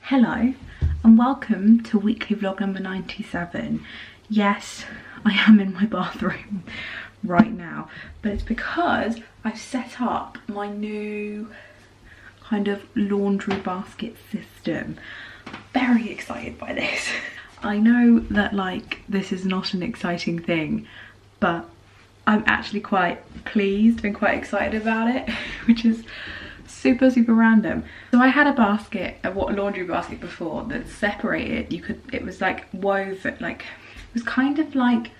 Hello and welcome to weekly vlog number 97. Yes, I am in my bathroom right now, but it's because I've set up my new kind of laundry basket system. Very excited by this. I know that this is not an exciting thing, but I'm actually quite pleased and quite excited about it, which is super random. So I had a laundry basket before that separated. It was like woven, it was kind of like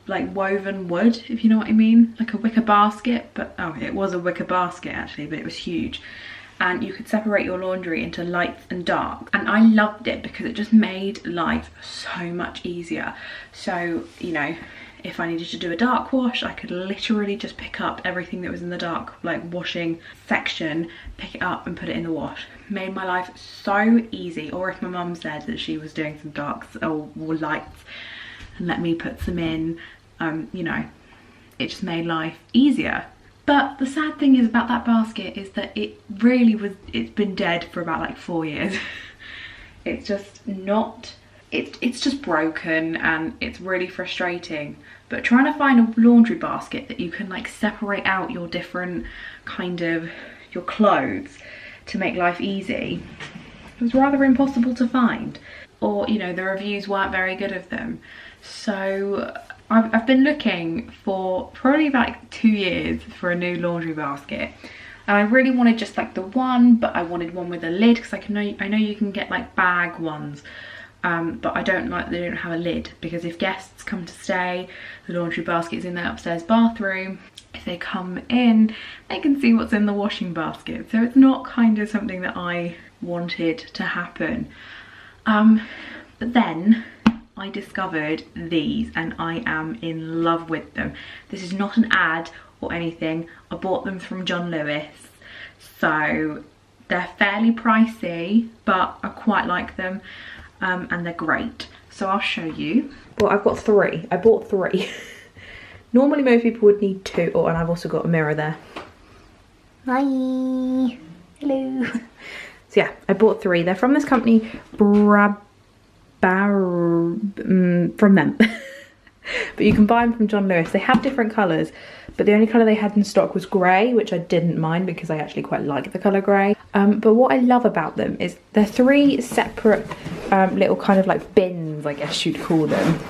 woven wood, if you know what I mean, like a wicker basket, but it was a wicker basket actually, but it was huge. And you could separate your laundry into lights and dark, and I loved it because it just made life so much easier. So, you know, if I needed to do a dark wash, I could literally just pick up everything that was in the dark washing section, pick it up and put it in the wash. Made my life so easy. Or if my mum said that she was doing some darks or lights and let me put some in, you know, it just made life easier. But the sad thing is about that basket is that it's been dead for about 4 years. It's just not, it's just broken and it's really frustrating. But trying to find a laundry basket that you can separate out your different your clothes to make life easy was rather impossible to find. Or, you know, the reviews weren't very good of them. So I've been looking for probably about 2 years for a new laundry basket. And I really wanted just the one, but I wanted one with a lid because I know you can get bag ones. But I don't like they don't have a lid, because if guests come to stay, the laundry basket's in their upstairs bathroom. If they come in, they can see what's in the washing basket. So it's not something that I wanted to happen. But then I discovered these and I am in love with them. This is not an ad or anything. I bought them from John Lewis. So they're fairly pricey, but I quite like them. And they're great. So I'll show you. Well, I've got 3. I bought 3. Normally most people would need 2. Oh, and I've also got a mirror there. Hi. Hello. So yeah, I bought 3. They're from this company, from them. But you can buy them from John Lewis. They have different colours, but the only colour they had in stock was grey, which I didn't mind because I actually quite like the colour grey. But what I love about them is they're 3 separate little bins, I guess you'd call them.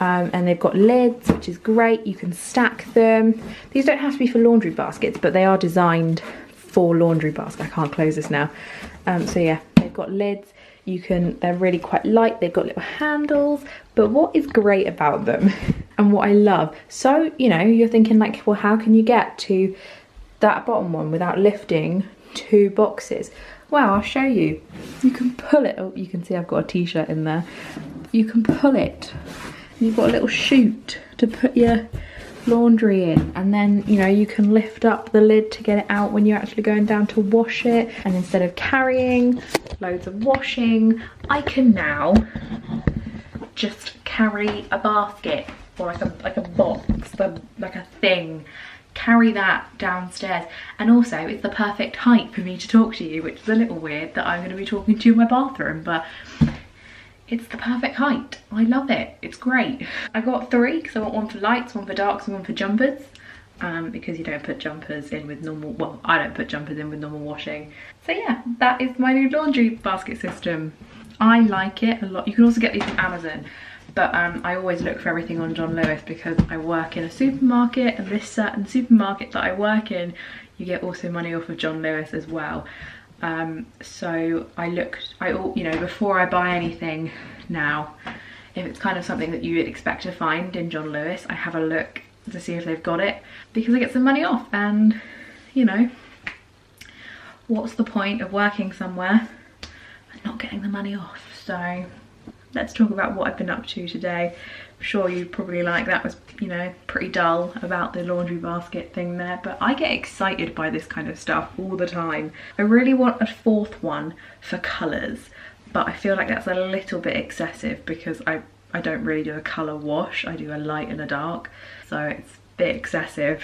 And they've got lids, which is great. You can stack them. These don't have to be for laundry baskets, but they are designed for laundry baskets. I can't close this now. So yeah, they've got lids. They're really quite light. They've got little handles. But what is great about them and what I love, so, you know, you're thinking well, how can you get to that bottom one without lifting 2 boxes? Well, I'll show you. You can pull it. Oh, you can see I've got a t-shirt in there. You can pull it. You've got a little chute to put your laundry in, and then, you know, you can lift up the lid to get it out when you're actually going down to wash it. And instead of carrying loads of washing, I can now just carry a basket or like a box, like a thing, carry that downstairs. And also it's the perfect height for me to talk to you, which is a little weird that I'm going to be talking to you in my bathroom, but it's the perfect height. I love it. It's great. I got 3 because I want one for lights, one for darks and one for jumpers. Because you don't put jumpers in with normal, well, I don't put jumpers in with normal washing. So yeah, that is my new laundry basket system. I like it a lot. You can also get these from Amazon, but I always look for everything on John Lewis because I work in a supermarket, and this certain supermarket that I work in, you get also money off of John Lewis as well. So you know, before I buy anything now, if it's something that you would expect to find in John Lewis, I have a look to see if they've got it, because I get some money off. And, you know, what's the point of working somewhere and not getting the money off? So let's talk about what I've been up to today. I'm sure you probably that was, you know, pretty dull about the laundry basket thing there, but I get excited by this kind of stuff all the time. I really want a 4th one for colours, but I feel like that's a little bit excessive because I don't really do a colour wash. I do a light and a dark, so it's a bit excessive,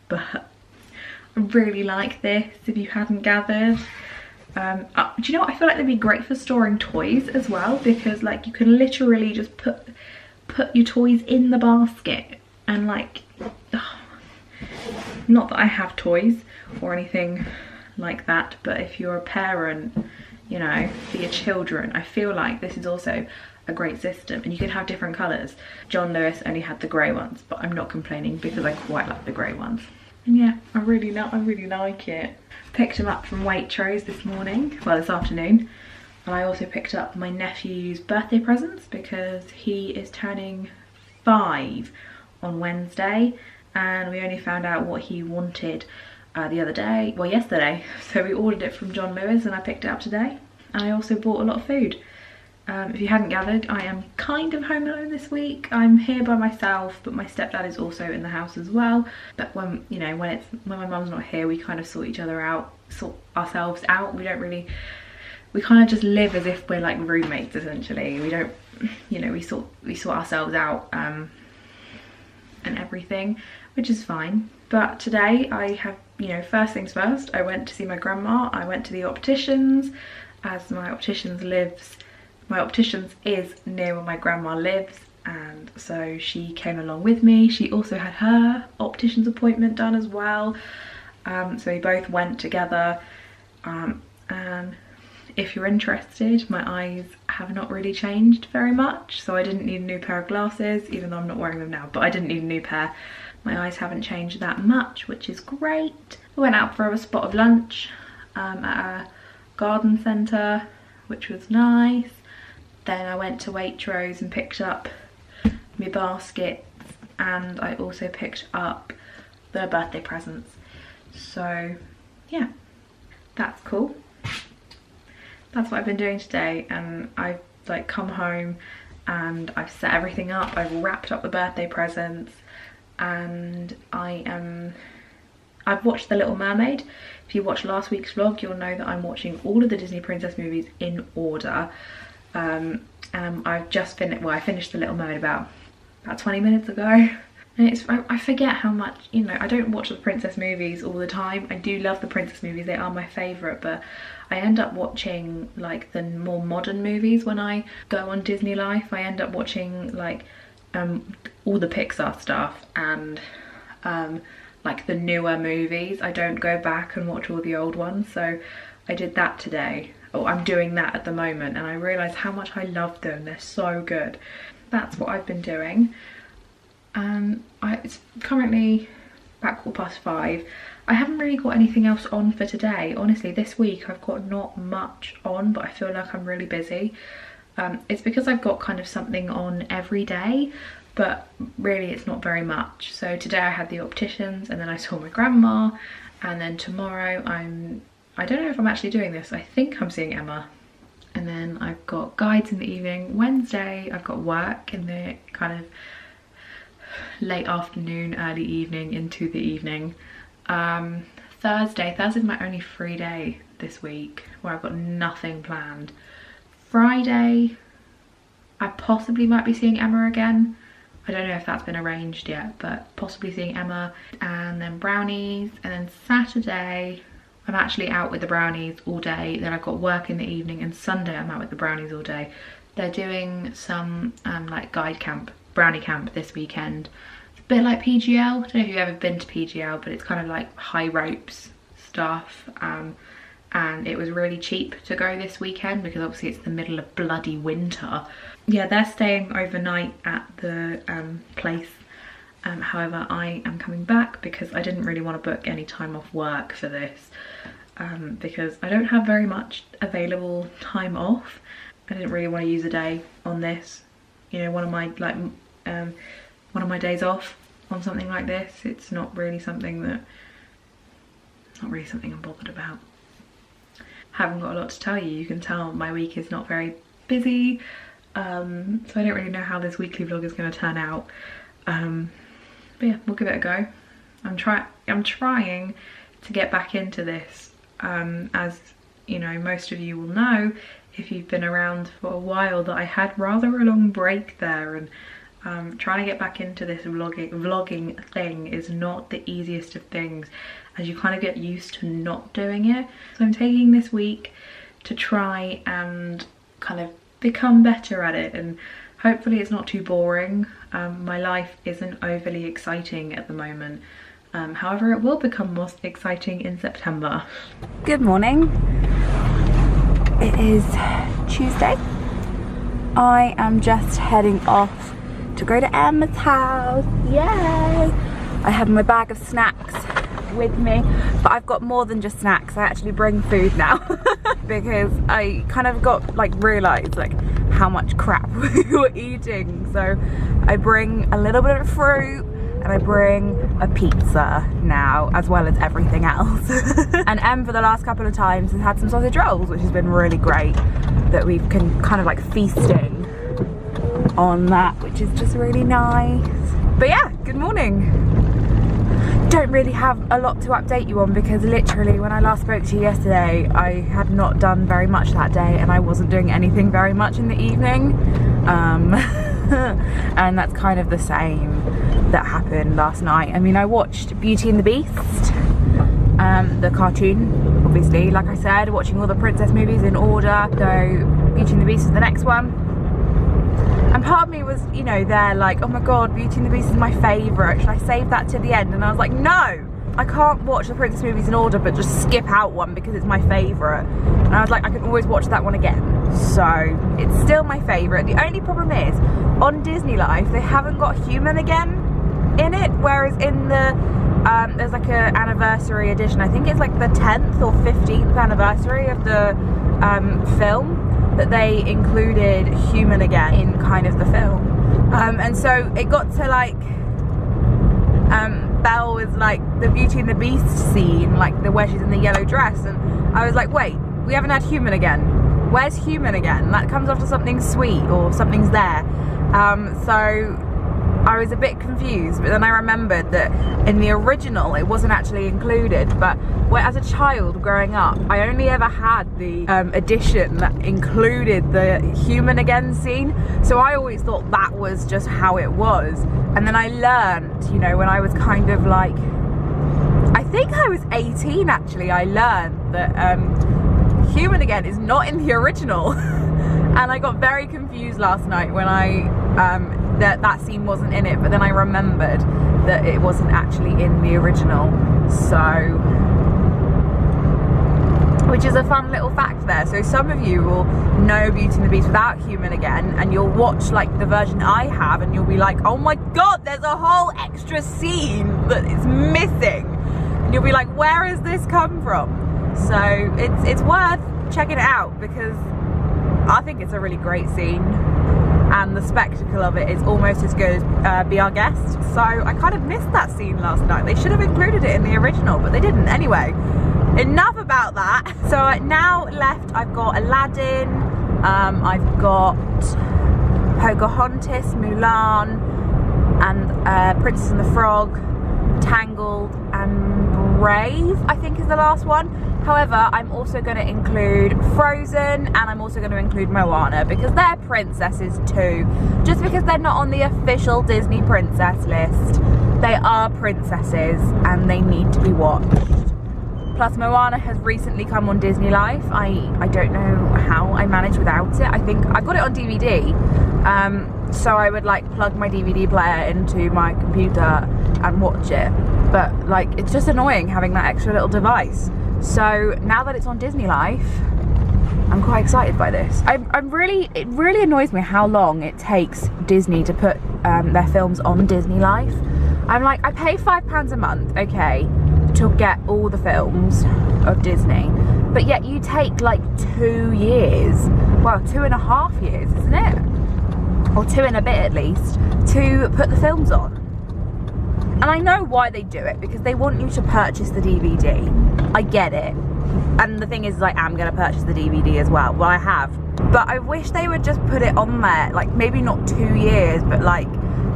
but I really like this, if you hadn't gathered. Do you know what? I feel like they'd be great for storing toys as well, because like you can literally just put your toys in the basket and like, not that I have toys or anything like that, but if you're a parent, you know, for your children, I feel like this is also a great system. And you can have different colours. John Lewis only had the grey ones, but I'm not complaining because I quite like the grey ones. And yeah, I really like it. Picked him up from Waitrose this morning, well this afternoon. And I also picked up my nephew's birthday presents because he is turning 5 on Wednesday, and we only found out what he wanted the other day, well yesterday. So we ordered it from John Lewis and I picked it up today. And I also bought a lot of food. If you hadn't gathered, I am kind of home alone this week. I'm here by myself, but my stepdad is also in the house as well. But when, you know, when my mum's not here, we kind of sort ourselves out. We kind of just live as if we're like roommates essentially. We don't, you know, we sort ourselves out and everything, which is fine. But today I have, you know, first things first, I went to see my grandma. I went to the opticians, as my opticians is near where my grandma lives, and so she came along with me. She also had her optician's appointment done as well, so we both went together. And if you're interested, my eyes have not really changed very much, so I didn't need a new pair of glasses, even though I'm not wearing them now, but I didn't need a new pair. My eyes haven't changed that much, which is great. We went out for a spot of lunch at a garden centre, which was nice. Then I went to Waitrose and picked up my baskets, and I also picked up the birthday presents. So yeah, that's cool. That's what I've been doing today, and I've like come home and I've set everything up. I've wrapped up the birthday presents, and I've watched The Little Mermaid. If you watched last week's vlog, you'll know that I'm watching all of the Disney princess movies in order. I've just I finished The Little Mermaid about 20 minutes ago. And I forget how much, you know, I don't watch the princess movies all the time. I do love the princess movies, they are my favourite, but I end up watching like the more modern movies when I go on Disney Life. I end up watching like all the Pixar stuff and like the newer movies. I don't go back and watch all the old ones, so I did that today. Oh, I'm doing that at the moment, and I realised how much I love them. They're so good. That's what I've been doing. It's currently about 5:15. I haven't really got anything else on for today. Honestly, this week I've got not much on, but I feel like I'm really busy. It's because I've got kind of something on every day, but really it's not very much. So today I had the opticians, and then I saw my grandma, and then tomorrow I don't know if I'm actually doing this. I think I'm seeing Emma. And then I've got guides in the evening. Wednesday I've got work in the kind of late afternoon, early evening into the evening. Thursday's my only free day this week where I've got nothing planned. Friday I possibly might be seeing Emma again. I don't know if that's been arranged yet, but possibly seeing Emma, and then brownies. And then Saturday I'm actually out with the brownies all day. Then I've got work in the evening, and Sunday I'm out with the brownies all day. They're doing some like guide camp, brownie camp this weekend. It's a bit like PGL. I don't know if you've ever been to PGL, but it's kind of like high ropes stuff. And it was really cheap to go this weekend because obviously it's the middle of bloody winter. Yeah, they're staying overnight at the place. However, I am coming back because I didn't really want to book any time off work for this, because I don't have very much available time off. I didn't really want to use a day on this, you know, one of my days off on something like this. It's not really something I'm bothered about. Haven't got a lot to tell you. You can tell my week is not very busy, so I don't really know how this weekly vlog is going to turn out. But yeah, we'll give it a go. I'm trying to get back into this, as you know, most of you will know if you've been around for a while, that I had rather a long break there, and trying to get back into this vlogging thing is not the easiest of things. as you kind of get used to not doing it. So I'm taking this week to try and kind of become better at it, and hopefully it's not too boring. My life isn't overly exciting at the moment. However, it will become more exciting in September. Good morning. It is Tuesday. I am just heading off to go to Emma's house. Yay! I have my bag of snacks with me, but I've got more than just snacks. I actually bring food now because I kind of got realised how much crap we were eating. So I bring a little bit of fruit and I bring a pizza now, as well as everything else. And Em, for the last couple of times, has had some sausage rolls, which has been really great, that we've can kind of feasting on that, which is just really nice. But yeah, good morning. Don't really have a lot to update you on because literally when I last spoke to you yesterday, I had not done very much that day and I wasn't doing anything very much in the evening. And that's kind of the same that happened last night. I mean, I watched Beauty and the Beast, the cartoon, obviously, like I said, watching all the princess movies in order. So Beauty and the Beast is the next one. And part of me was, you know, there oh my god, Beauty and the Beast is my favourite. Should I save that to the end? And I was like, no! I can't watch the princess movies in order but just skip out one because it's my favourite. And I was like, I can always watch that one again. So it's still my favourite. The only problem is, on Disney Life, they haven't got Human Again in it, whereas in the there's an anniversary edition. I think it's the 10th or 15th anniversary of the film, that they included Human Again in kind of the film. And so it got to Belle was the Beauty and the Beast scene, where she's in the yellow dress, and I was like, wait, we haven't had Human Again. Where's Human Again? That comes after something sweet or something's there. So I was a bit confused, but then I remembered that in the original it wasn't actually included. But as a child growing up, I only ever had the edition that included the Human Again scene, so I always thought that was just how it was. And then I learned, you know, when I was kind of I think I was 18 actually, I learned that Human Again is not in the original. And I got very confused last night when that scene wasn't in it, but then I remembered that it wasn't actually in the original. So, which is a fun little fact there. So some of you will know Beauty and the Beast without Human Again, and you'll watch the version I have and you'll be like, oh my god, there's a whole extra scene that is missing, and you'll be like, where has this come from? So it's worth checking it out because I think it's a really great scene, and the spectacle of it is almost as good as Be Our Guest. So I kind of missed that scene last night. They should have included it in the original, but they didn't. Anyway, enough about that. So now left, I've got Aladdin, I've got Pocahontas, Mulan, and Princess and the Frog, Tangled, and Brave, I think is the last one. However, I'm also going to include Frozen, and I'm also going to include Moana because they're princesses too. Just because they're not on the official Disney princess list, they are princesses and they need to be watched. Plus Moana has recently come on Disney Life. I don't know how I managed without it. I think I got it on DVD, so I would plug my DVD player into my computer and watch it. But it's just annoying having that extra little device. So now that it's on Disney Life, I'm quite excited by this. It really annoys me how long it takes Disney to put their films on Disney Life. I'm I pay £5 a month, okay, to get all the films of Disney, but yet you take 2 years, well 2.5 years, isn't it? Or 2 and a bit at least, to put the films on. And I know why they do it, because they want you to purchase the DVD. I get it. And the thing is, I am going to purchase the DVD as well. Well, I have. But I wish they would just put it on there, maybe not 2 years, but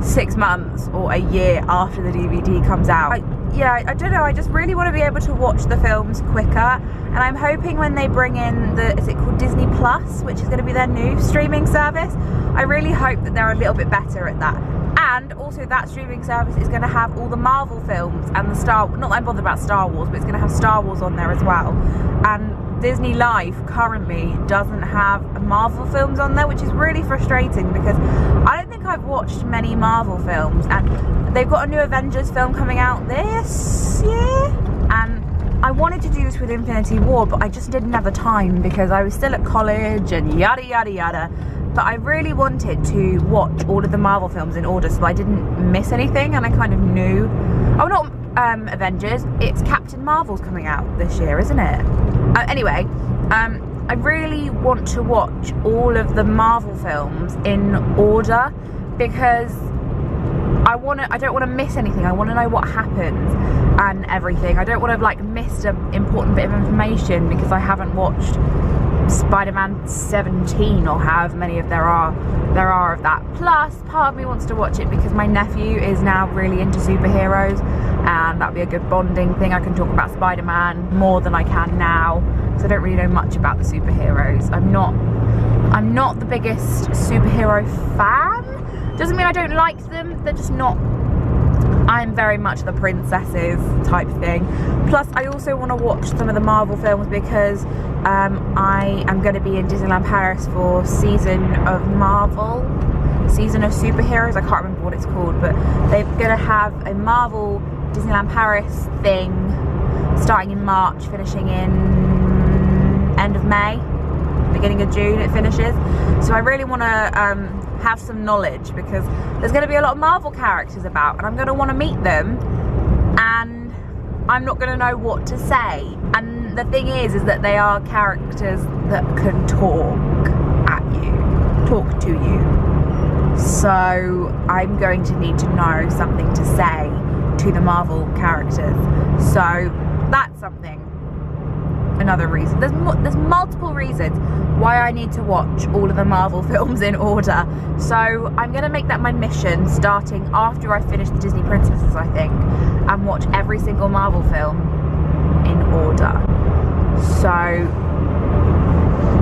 6 months or a year after the DVD comes out. I don't know, I just really want to be able to watch the films quicker. And I'm hoping when they bring in is it called Disney Plus, which is going to be their new streaming service, I really hope that they're a little bit better at that. And also that streaming service is going to have all the Marvel films and the not that I'm bothered about Star Wars, but it's going to have Star Wars on there as well. And Disney Life currently doesn't have Marvel films on there, which is really frustrating because I don't think I've watched many Marvel films, and they've got a new Avengers film coming out this year, and I wanted to do this with Infinity War, but I just didn't have the time because I was still at college and yada yada yada. But I really wanted to watch all of the Marvel films in order so I didn't miss anything, and I kind of knew. Oh, not Avengers, it's Captain Marvel's coming out this year, isn't it? Anyway, I really want to watch all of the Marvel films in order because I don't want to miss anything. I want to know what happens and everything. I don't want to like miss an important bit of information because I haven't watched Spider-Man 17 or however many of there are of that. Plus, part of me wants to watch it because my nephew is now really into superheroes, and that'd be a good bonding thing. I can talk about Spider-Man more than I can now because I don't really know much about the superheroes. I'm not the biggest superhero fan. Doesn't mean I don't like them, they're just not. I'm very much the princesses type thing. Plus, I also want to watch some of the Marvel films because I am going to be in Disneyland Paris for Season of Marvel, Season of Superheroes. I can't remember what it's called, but they're going to have a Marvel Disneyland Paris thing starting in March, finishing in end of May, beginning of June it finishes. So I really want to have some knowledge because there's going to be a lot of Marvel characters about, and I'm going to want to meet them, and I'm not going to know what to say. And the thing is that they are characters that can talk to you. So I'm going to need to know something to say to the Marvel characters. So that's something. Another reason. There's multiple reasons why I need to watch all of the Marvel films in order. So I'm going to make that my mission starting after I finish the Disney Princesses, I think, and watch every single Marvel film in order. So,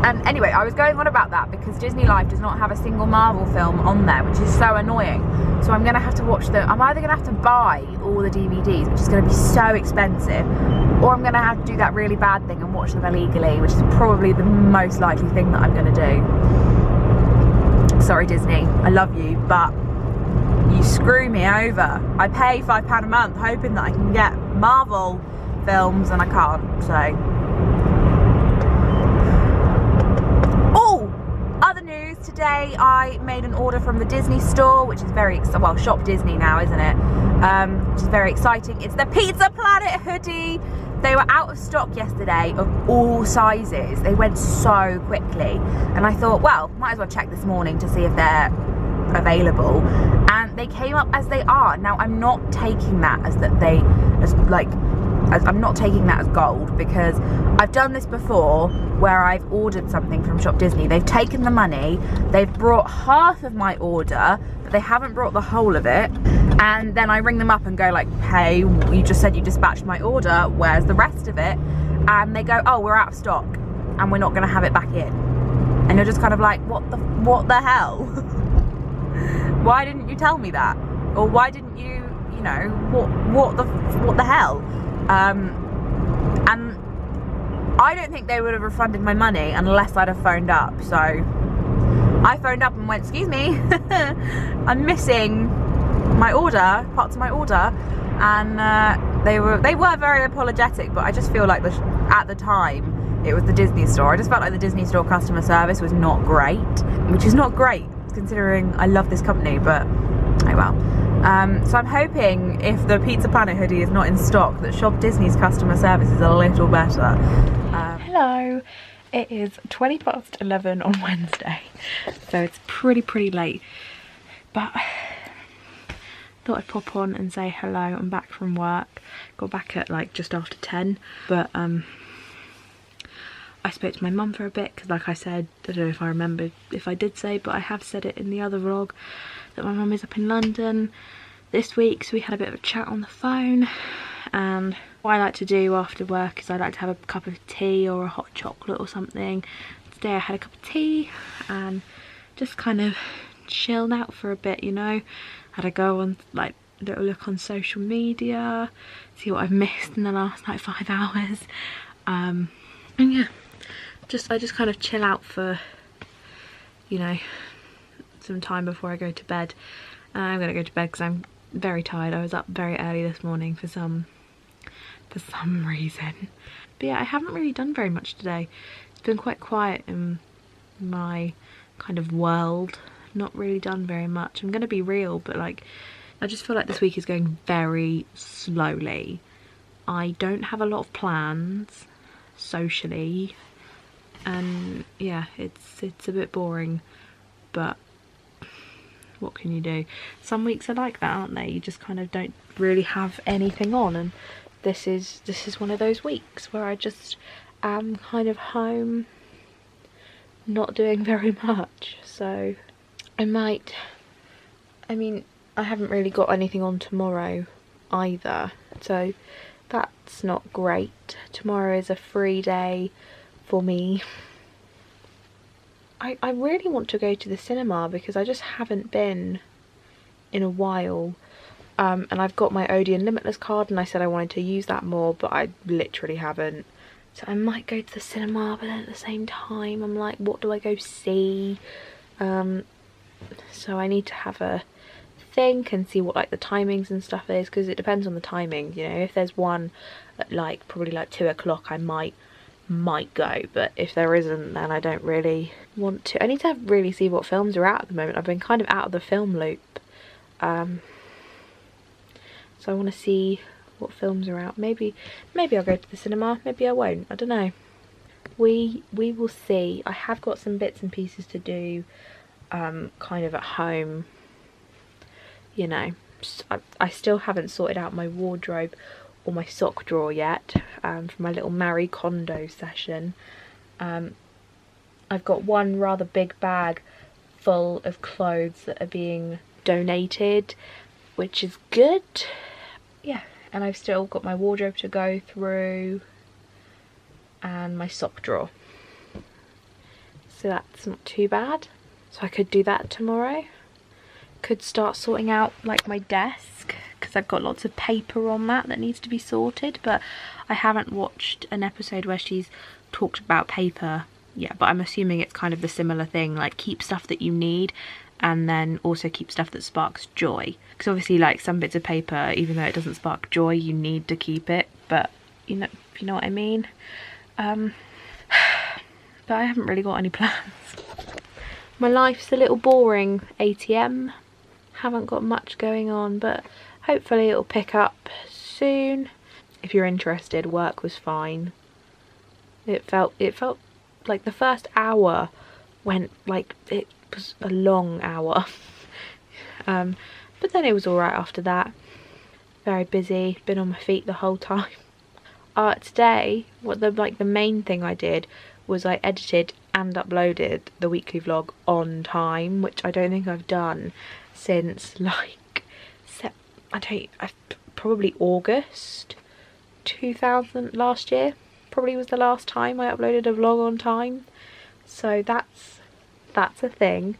and anyway, I was going on about that because Disney Life does not have a single Marvel film on there, which is so annoying. So I'm going to have to watch them. I'm either going to have to buy all the DVDs, which is going to be so expensive, or I'm going to have to do that really bad thing and watch them illegally, which is probably the most likely thing that I'm going to do. Sorry Disney, I love you, but you screw me over. I pay £5 a month hoping that I can get Marvel films and I can't, so. Other news, today I made an order from the Disney store, which is very, well, Shop Disney now, isn't it? Which is very exciting. It's the Pizza Planet hoodie. They were out of stock yesterday of all sizes. They went so quickly. And I thought, well, might as well check this morning to see if they're available. And they came up as they are. Now, I'm not taking that I'm not taking that as gold because I've done this before where I've ordered something from Shop Disney. They've taken the money, they've brought half of my order, but they haven't brought the whole of it. And then I ring them up and go like, hey, you just said you dispatched my order, where's the rest of it? And they go, oh, we're out of stock and we're not gonna have it back in. And you're just kind of like, what the hell? Why didn't you tell me that? Or why didn't you, you know, what the hell? And I don't think they would have refunded my money unless I'd have phoned up. So I phoned up and went, excuse me, I'm missing my order, parts of my order, and they were very apologetic. But I just feel like at the time it was the Disney store. I just felt like the Disney store customer service was not great, which is not great considering I love this company, but oh well. So I'm hoping if the Pizza Planet hoodie is not in stock that Shop Disney's customer service is a little better. Hello, it is 11:20 on Wednesday, so it's pretty late, but thought I'd pop on and say hello. I'm back from work, got back at like just after 10, but I spoke to my mum for a bit because, like I said, I don't know if I remember if I did say, but I have said it in the other vlog that my mum is up in London this week, so we had a bit of a chat on the phone. And what I like to do after work is I like to have a cup of tea or a hot chocolate or something. Today I had a cup of tea and just kind of chilled out for a bit, you know. Had to go on like a little look on social media, see what I've missed in the last like 5 hours. And yeah, I just kind of chill out for, you know, some time before I go to bed. I'm gonna go to bed because I'm very tired. I was up very early this morning for some reason. But yeah, I haven't really done very much today. It's been quite quiet in my kind of world. Not really done very much. I'm gonna be real, but like, I just feel like this week is going very slowly. I don't have a lot of plans socially, and yeah, it's a bit boring, but what can you do? Some weeks are like that, aren't they? You just kind of don't really have anything on, and this is one of those weeks where I just am kind of home, not doing very much. So I mean, I haven't really got anything on tomorrow either, so that's not great. Tomorrow is a free day for me. I really want to go to the cinema because I just haven't been in a while. And I've got my Odeon Limitless card, and I said I wanted to use that more, but I literally haven't. So I might go to the cinema, but then at the same time I'm like, what do I go see? So I need to have a think and see what like the timings and stuff is, because it depends on the timing, you know. If there's one at like probably like 2 o'clock, I might go, but if there isn't, then I don't really want to. I need to really see what films are out at the moment. I've been kind of out of the film loop, so I want to see what films are out. Maybe I'll go to the cinema, maybe I won't, I don't know. We will see. I have got some bits and pieces to do kind of at home, you know. I still haven't sorted out my wardrobe or my sock drawer yet for my little Marie Kondo session. I've got one rather big bag full of clothes that are being donated, which is good. Yeah, and I've still got my wardrobe to go through and my sock drawer, so that's not too bad. So I could do that tomorrow. Could start sorting out like my desk, because I've got lots of paper on that needs to be sorted, but I haven't watched an episode where she's talked about paper yet, but I'm assuming it's kind of the similar thing, like keep stuff that you need and then also keep stuff that sparks joy, because obviously like some bits of paper, even though it doesn't spark joy, you need to keep it, but you know, if you know what I mean. But I haven't really got any plans. My life's a little boring, ATM. Haven't got much going on, but hopefully it'll pick up soon. If you're interested, work was fine. It felt like the first hour went like it was a long hour. But then it was alright after that. Very busy, been on my feet the whole time. Today, the main thing I did was I edited and uploaded the weekly vlog on time, which I don't think I've done since like probably August 2000 last year. Probably was the last time I uploaded a vlog on time, so that's a thing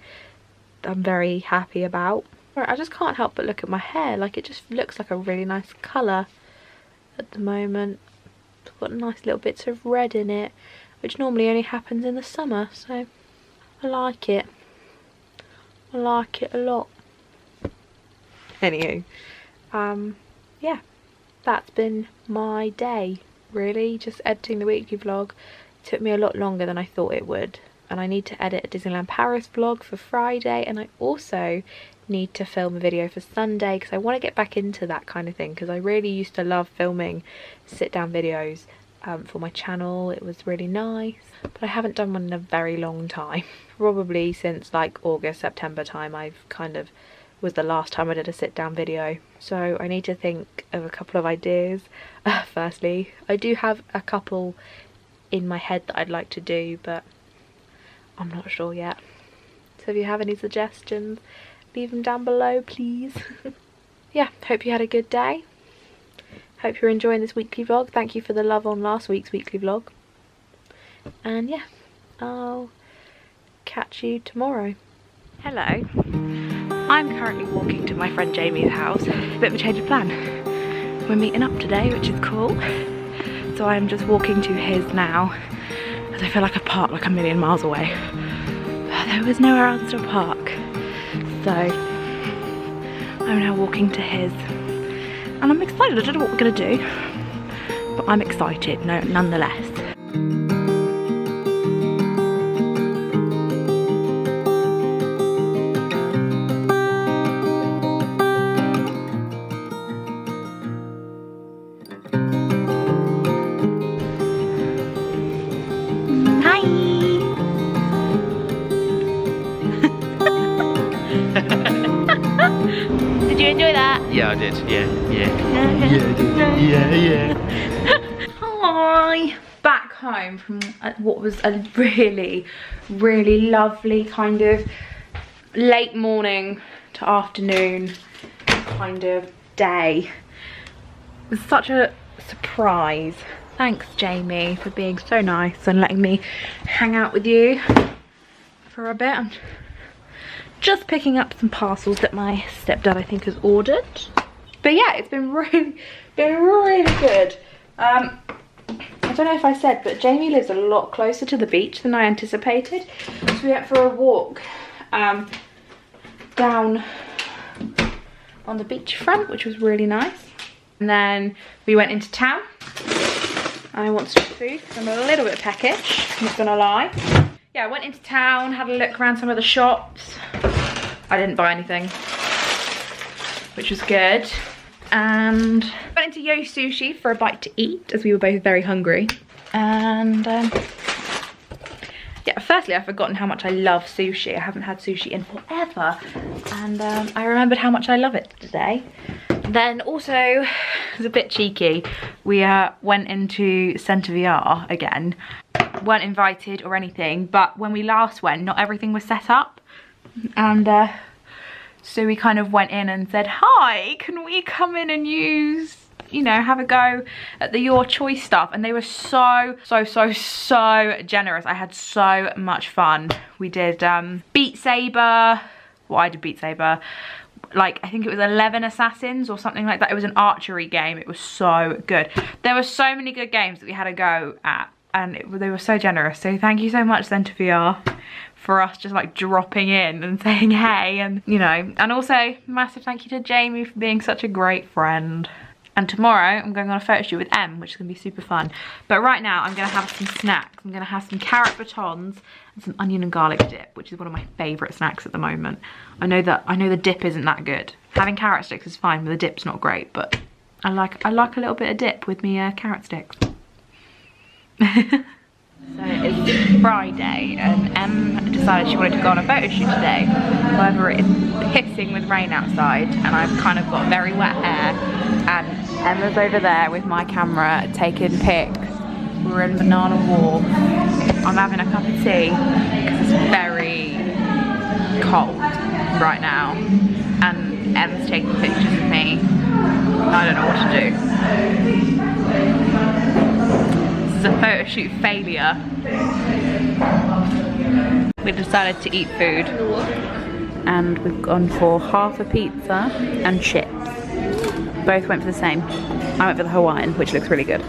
I'm very happy about. Right, I just can't help but look at my hair, like it just looks like a really nice colour at the moment. It's got nice little bits of red in it, which normally only happens in the summer, so I like it. I like it a lot. Anywho, yeah, that's been my day, really, just editing the weekly vlog. It took me a lot longer than I thought it would, and I need to edit a Disneyland Paris vlog for Friday, and I also need to film a video for Sunday, because I want to get back into that kind of thing, because I really used to love filming sit down videos for my channel. It was really nice, but I haven't done one in a very long time. Probably since like August, September time, was the last time I did a sit down video. So I need to think of a couple of ideas. Firstly, I do have a couple in my head that I'd like to do, but I'm not sure yet. So if you have any suggestions, leave them down below, please. Yeah, hope you had a good day. Hope you're enjoying this weekly vlog. Thank you for the love on last week's weekly vlog. And yeah, I'll catch you tomorrow. Hello. I'm currently walking to my friend Jamie's house. A bit of a change of plan. We're meeting up today, which is cool. So I'm just walking to his now, as I feel like I parked like a million miles away. But there was nowhere else to park. So I'm now walking to his. And I'm excited. I don't know what we're gonna do, but I'm excited, nonetheless. Did you enjoy that? Yeah, I did. Yeah. Hi. Back home from what was a really, really lovely kind of late morning to afternoon kind of day. It was such a surprise. Thanks, Jamie, for being so nice and letting me hang out with you for a bit. I'm just picking up some parcels that my stepdad, I think, has ordered. But yeah, it's been really good. I don't know if I said, but Jamie lives a lot closer to the beach than I anticipated. So we went for a walk down on the beachfront, which was really nice. And then we went into town. I want some food. I'm a little bit peckish, I'm not gonna lie. Yeah, I went into town, had a look around some of the shops. I didn't buy anything, which was good. And went into Yo Sushi for a bite to eat, as we were both very hungry. And yeah, firstly, I've forgotten how much I love sushi. I haven't had sushi in forever. And I remembered how much I love it today. Then also, it was a bit cheeky. We went into Centre VR again. Weren't invited or anything, but when we last went, not everything was set up. And so we kind of went in and said, hi, can we come in and use, you know, have a go at the Your Choice stuff? And they were so generous. I had so much fun. We did Beat Saber. Well, I did Beat Saber. Like, I think it was 11 Assassins or something like that. It was an archery game. It was so good. There were so many good games that we had a go at, and they were so generous. So thank you so much, Centre VR, for us just like dropping in and saying hey, and you know, and also massive thank you to Jamie for being such a great friend. And tomorrow I'm going on a photo shoot with Em, which is gonna be super fun. But right now I'm gonna have some snacks. I'm gonna have some carrot batons and some onion and garlic dip, which is one of my favourite snacks at the moment. I know the dip isn't that good. Having carrot sticks is fine, but the dip's not great. But I like a little bit of dip with me carrot sticks. So it's Friday and Em decided she wanted to go on a photo shoot today. However, it is pissing with rain outside and I've kind of got very wet hair, and Emma's over there with my camera taking pics. We're in Banana Wharf. I'm having a cup of tea because it's very cold right now, and Em's taking pictures of me. I don't know what to do. This is a photo shoot failure. We decided to eat food and we've gone for half a pizza and chips. Both went for the same. I went for the Hawaiian, which looks really good.